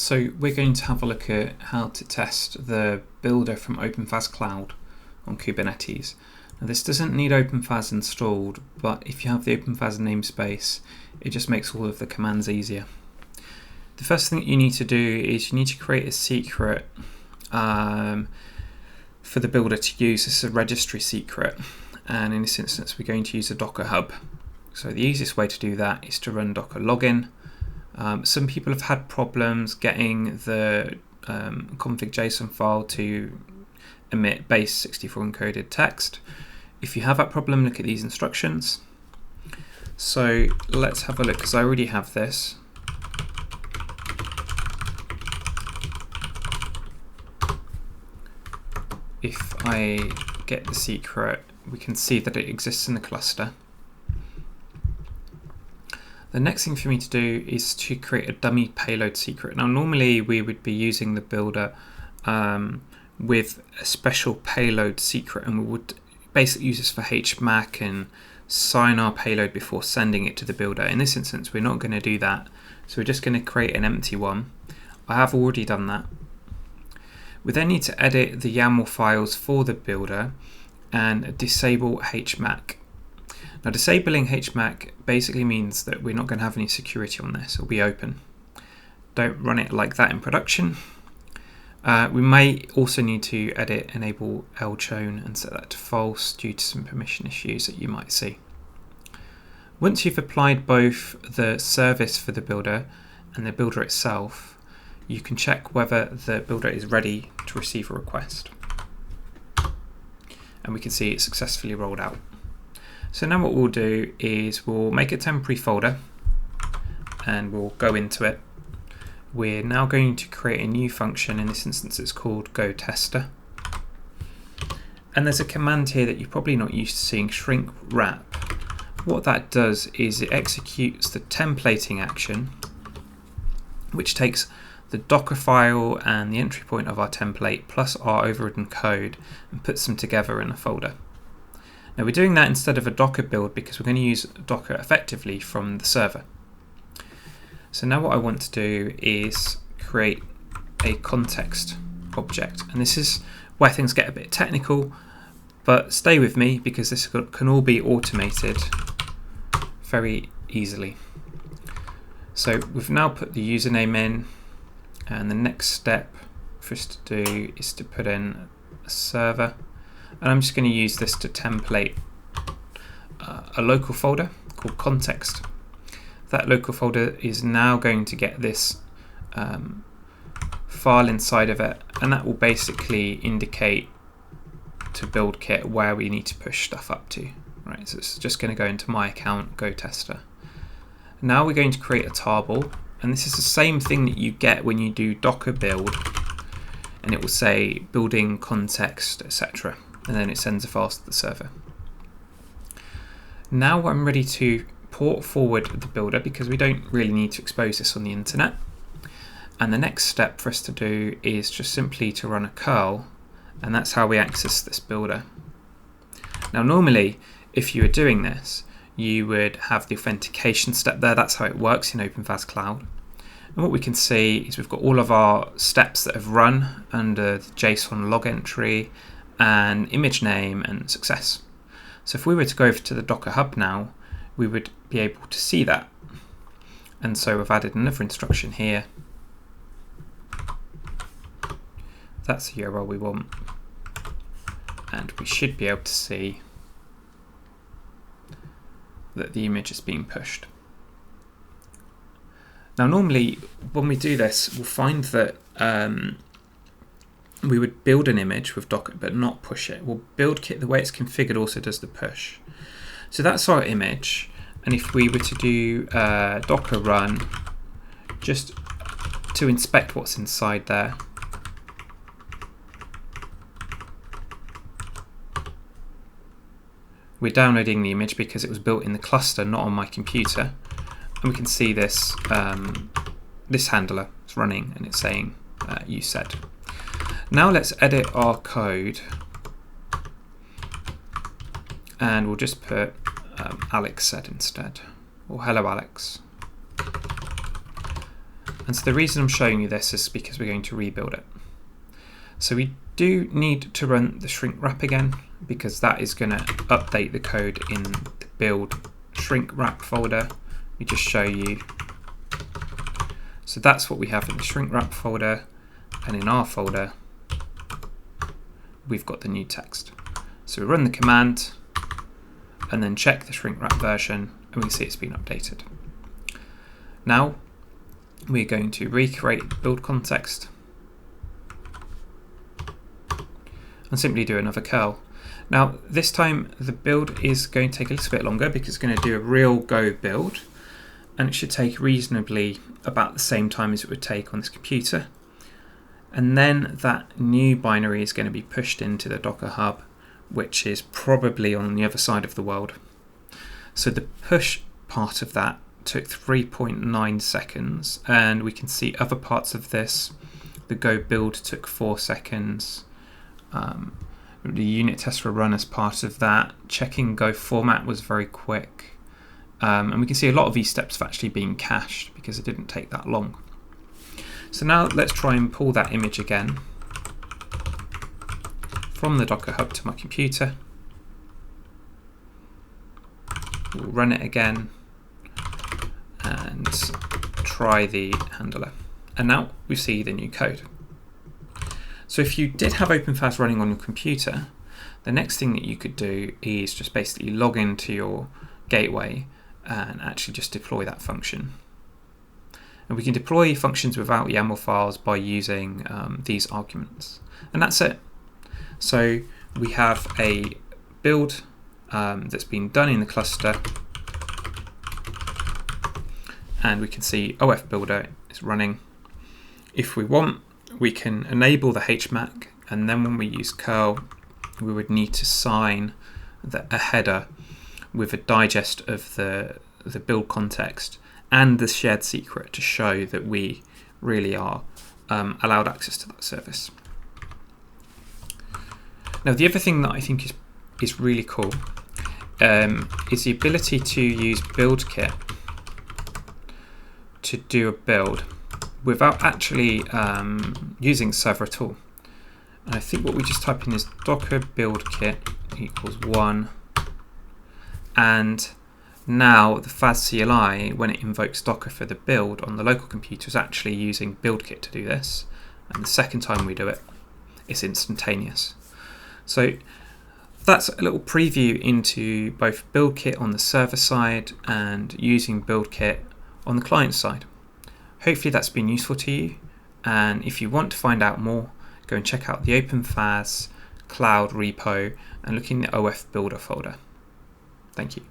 So we're going to have a look at how to test the builder from OpenFaaS Cloud on Kubernetes. Now this doesn't need OpenFaaS installed, but if you have the OpenFaaS namespace, it just makes all of the commands easier. The first thing that you need to do is you need to create a secret for the builder to use. This is a registry secret, and in this instance we're going to use a Docker Hub. So the easiest way to do that is to run docker login. Some people have had problems getting the config.json file to emit base 64 encoded text. If you have that problem, look at these instructions. So let's have a look, because I already have this. If I get the secret, we can see that it exists in the cluster. The next thing for me to do is to create a dummy payload secret. Now normally we would be using the builder with a special payload secret, and we would basically use this for HMAC and sign our payload before sending it to the builder. In this instance we're not going to do that, so we're just going to create an empty one. I have already done that. We then need to edit the YAML files for the builder and disable HMAC. Now disabling HMAC basically means that we're not going to have any security on this. It'll be open. Don't run it like that in production. We may also need to edit enable lchown and set that to false due to some permission issues that you might see. Once you've applied both the service for the builder and the builder itself, you can check whether the builder is ready to receive a request. And we can see it successfully rolled out. So now what we'll do is we'll make a temporary folder and we'll go into it. We're now going to create a new function. In this instance it's called GoTester. And there's a command here that you're probably not used to seeing, shrink wrap. What that does is it executes the templating action, which takes the Docker file and the entry point of our template plus our overridden code and puts them together in a folder. Now we're doing that instead of a Docker build because we're going to use Docker effectively from the server. So now what I want to do is create a context object, and this is where things get a bit technical, but stay with me because this can all be automated very easily. So we've now put the username in, and the next step for us to do is to put in a server. And I'm just going to use this to template a local folder called context. That local folder is now going to get this file inside of it, and that will basically indicate to BuildKit where we need to push stuff up to. Right, so it's just going to go into my account, GoTester. Now we're going to create a tarball, and this is the same thing that you get when you do Docker build, and it will say building context, etc. And then it sends a file to the server. Now I'm ready to port forward the builder because we don't really need to expose this on the internet. And the next step for us to do is just simply to run a curl, and that's how we access this builder. Now normally if you were doing this you would have the authentication step there. That's how it works in OpenFaaS Cloud. And what we can see is we've got all of our steps that have run under the JSON log entry and image name and success. So if we were to go over to the Docker Hub now, we would be able to see that. And so we've added another instruction here. That's the URL we want. And we should be able to see that the image is being pushed. Now normally when we do this, we'll find that we would build an image with Docker but not push it. Well, BuildKit, the way it's configured, also does the push. So that's our image, and if we were to do Docker run just to inspect what's inside there, we're downloading the image because it was built in the cluster, not on my computer, and we can see this this handler is running and it's saying you said. Now let's edit our code, and we'll just put Alex said instead, or hello Alex. And so the reason I'm showing you this is because we're going to rebuild it. So we do need to run the shrink wrap again, because that is going to update the code in the build shrink wrap folder. Let me just show you. So that's what we have in the shrink wrap folder, and in our folder we've got the new text. So we run the command and then check the shrink wrap version, and we see it's been updated. Now we're going to recreate the build context and simply do another curl. Now this time the build is going to take a little bit longer because it's going to do a real Go build, and it should take reasonably about the same time as it would take on this computer. And then that new binary is going to be pushed into the Docker Hub, which is probably on the other side of the world. So the push part of that took 3.9 seconds, and we can see other parts of this. The Go build took 4 seconds. The unit tests were run as part of that. Checking Go format was very quick. And we can see a lot of these steps have actually been cached because it didn't take that long. So now let's try and pull that image again from the Docker Hub to my computer. We'll run it again and try the handler. And now we see the new code. So if you did have OpenFaaS running on your computer, the next thing that you could do is just basically log into your gateway and actually just deploy that function. And we can deploy functions without YAML files by using these arguments. And that's it. So we have a build that's been done in the cluster, and we can see OF Builder is running. If we want, we can enable the HMAC, and then when we use curl, we would need to sign a header with a digest of the build context and the shared secret to show that we really are allowed access to that service. Now, the other thing that I think is really cool is the ability to use BuildKit to do a build without actually using server at all. And I think what we just type in is docker BuildKit equals 1, and now the FAS CLI, when it invokes Docker for the build on the local computer, is actually using BuildKit to do this. And the second time we do it, it's instantaneous. So that's a little preview into both BuildKit on the server side and using BuildKit on the client side. Hopefully that's been useful to you. And if you want to find out more, go and check out the OpenFaaS cloud repo and look in the OF Builder folder. Thank you.